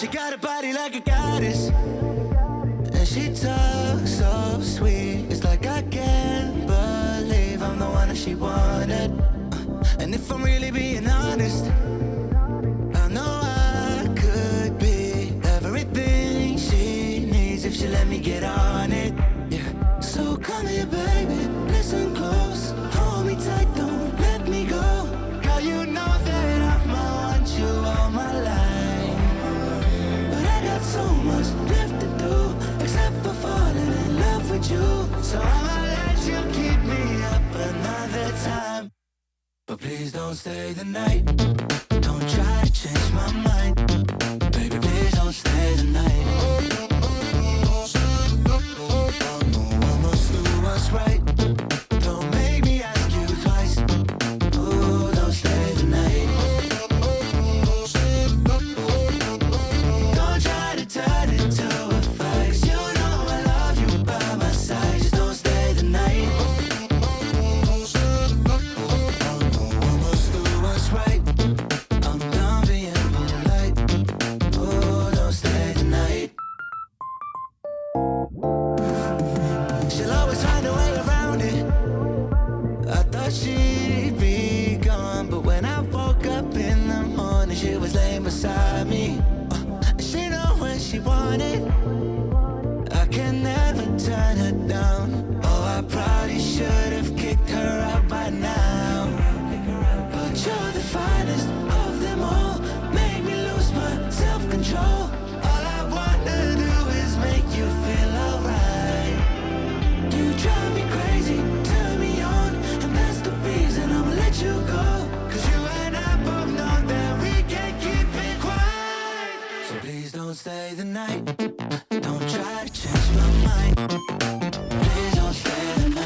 She got a body like a goddess, and she talks so sweet. It's like I can't believe I'm the one that she wanted. And if I'm really being honest, I know I could be everything she needs if she let me get on it. Yeah. So come here, baby, listen close, hold me tight, don't let me go. Girl, you know that I'ma want you all my life, but I got so much left to do, except for falling in love with you. So I'ma let you keep me up another time, but please don't stay the night. Don't try to change my mind, baby, please don't stay the night. I'ma do what's right, don't make me ask you twice. Ooh, don't stay the night. Don't try to turn it to a fight, 'cause you know I love you by my side. Just don't stay the night. Right. I'm done being polite. Oh, don't stay the night. She'll always find a way around it. I thought she'd be gone, but when I woke up in the morning, she was laying beside me. She know when she wanted, I can never turn her down. Oh, I probably should have kicked her out by now, but you're the finest of them all, make me lose my self-control. All I wanna do is make you feel alright. You drive me crazy, turn me on, and that's the reason I'ma let you go. 'Cause you and I both know that we can't keep it quiet. So please don't stay the night, don't try to change my mind. Please don't stay the night.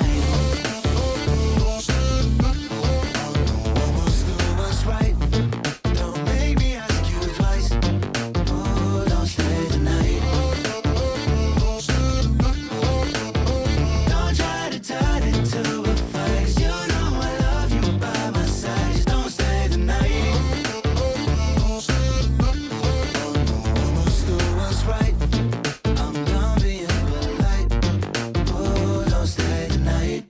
Right. Don't make me ask you twice. Oh, don't stay the night. Don't try to turn it to a fight, 'cause you know I love you by my side. Just don't stay the night. Almost do what's right, I'm done being polite. Oh, don't stay the night.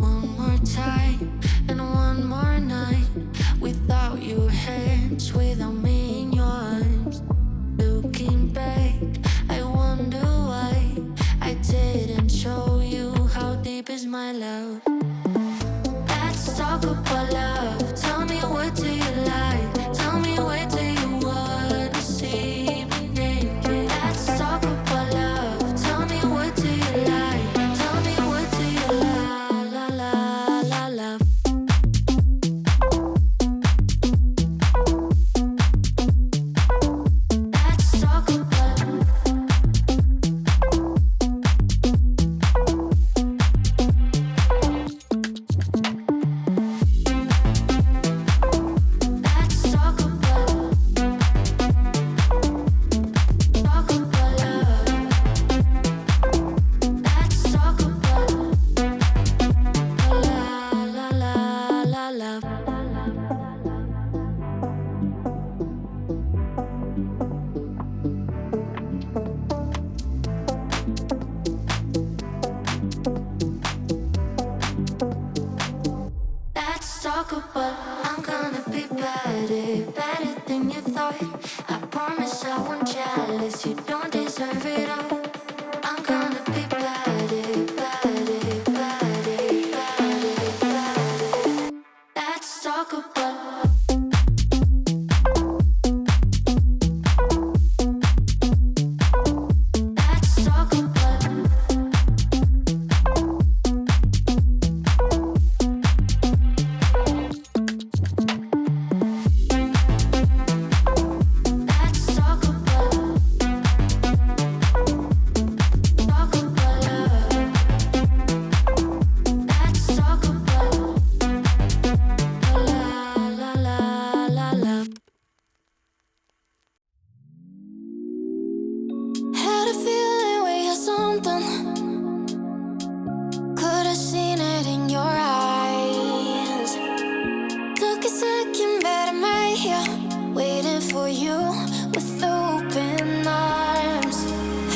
One more time and one more night without your hands, without me in your arms. Looking back, I wonder why I didn't show you how deep is my love. Let's talk about love. Tell me, what do you like? Tell me, where do you wanna see me naked? Let's talk about love. Tell me, what do you like? Tell me, what do you love? Let's talk about I'm gonna be better than you thought. I promise I won't jealous, you don't deserve it all. I'm gonna be better. Let's talk about here, waiting for you with open arms.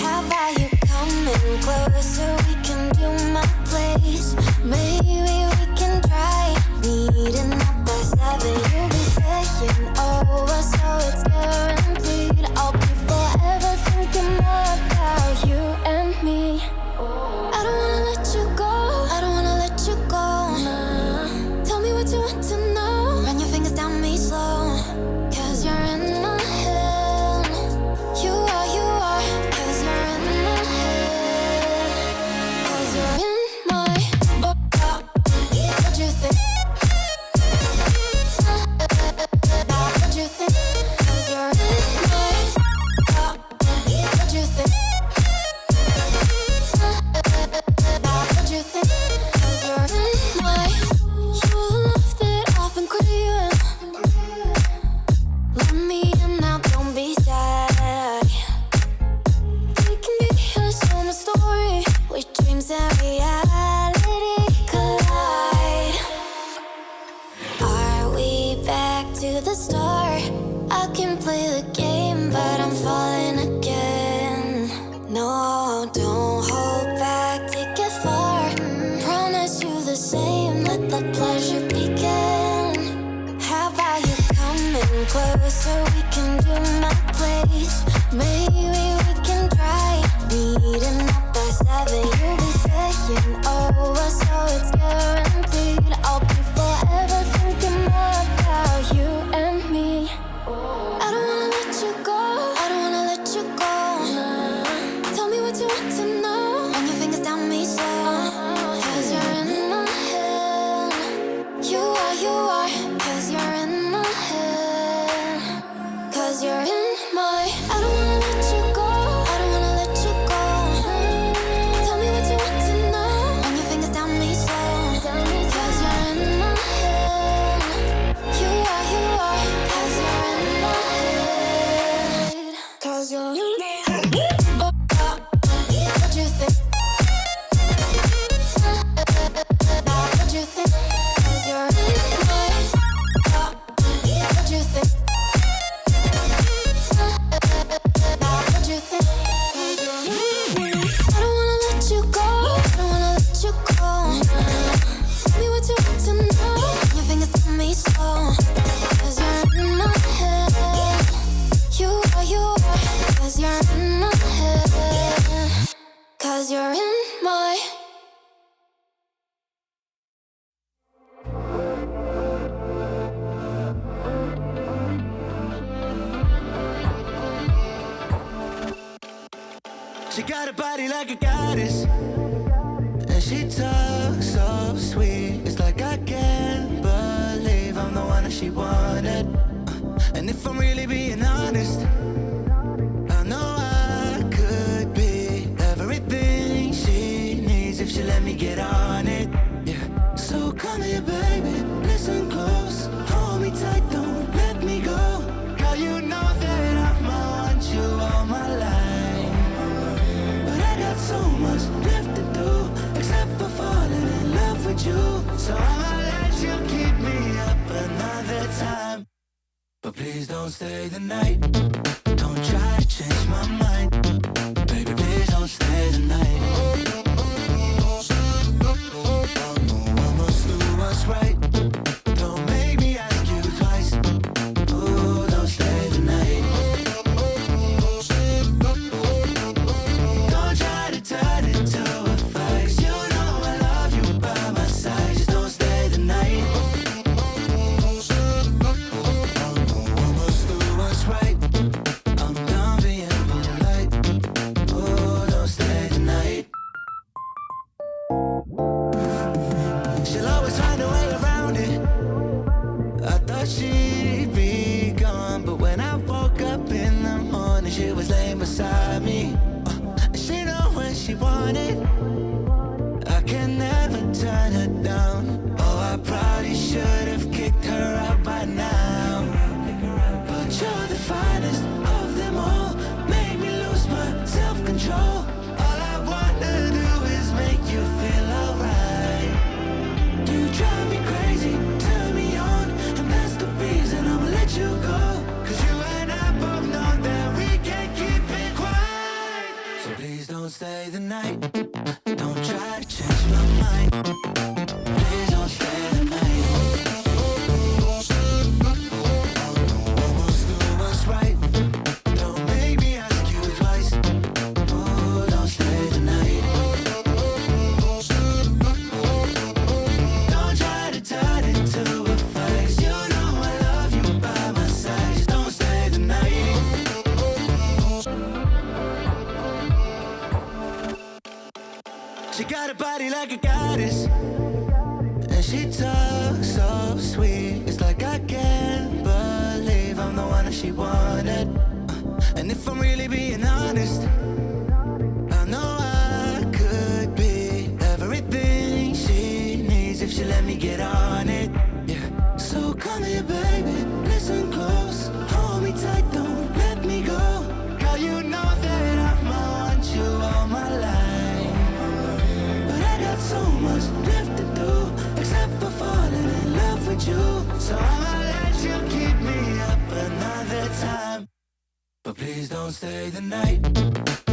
How about you coming closer? We can do my place. Maybe we can try meeting up by 7. You'll be saying over, so it's guaranteed. I'll be forever thinking more about you and me. I don't wanna let you go. I don't wanna let you go. Nah. Tell me what you want to know. Run your fingers down me slow. 'Cause you're in my head. You are, 'cause you're in my head. 'Cause you're in my what you think? What you think? 'Cause you're in my what you think? What you think? 'Cause you're in my you're the love that I've been craving. Let me in now, don't be shy. We can be a summer story where dreams and reality collide. Are we back to the start? I can play the game, but I'm falling again. No, don't hold back, take it far. Promise you the same, let the pleasure begin. How about you coming closer? We can do my place. Maybe we can try meeting up by 7. You'll be saying over, so it's guaranteed. I'll be forever thinking more about you and me. I don't wanna let you go. I don't wanna let you go. Nah. Tell me what you want to know. Run your fingers down me slow. 'Cause you're in my head. You are, 'cause you're in my head. 'Cause you're in my I don't wanna let you go. I don't wanna let you go. Tell me what you want to know. Run your fingers down me slow. 'Cause you're in my head. You are, 'cause you're in my head. 'Cause you're in my head. What you think? What you think? 'Cause you're in my what you think? What you think? I don't wanna let you go. I don't wanna let you go. Tell me what you want to know. Your fingers tell me slow. 'Cause you're in my head. You are, 'cause you're in my head. 'Cause you're in my She got a body like a goddess, and she talks so sweet. It's like I can't believe I'm the one that she wanted. And if I'm really being honest, I know I could be everything she needs if she let me get on it. Yeah. So come here, baby, listen close. Hold me tight, don't let me go. Girl, you know that I'ma want you all my life. But I got so much left to do, except for falling in love with you. So I'ma let you keep me up another time. But please don't stay the night. Don't try to change my mind. Baby, please don't stay the night. I must do what's right. Don't make me ask you twice. Oh, don't stay the night. Don't try to turn it to a fight. You know I love you by my side. Just don't stay the night. I must do what's right. I'm done being polite. Oh, don't stay the night. body like a goddess, and she talks so sweet. It's like I can't believe I'm the one that she wanted. And if I'm really being honest, I know I could be everything she needs if she let me get on it. Yeah. So come here, baby, listen close, hold me tight, don't let me go. Girl, you know that I'ma want you all my life, but I got so much left to do, except for falling in love with you. So I'ma let you keep me up another time, but please don't stay the night.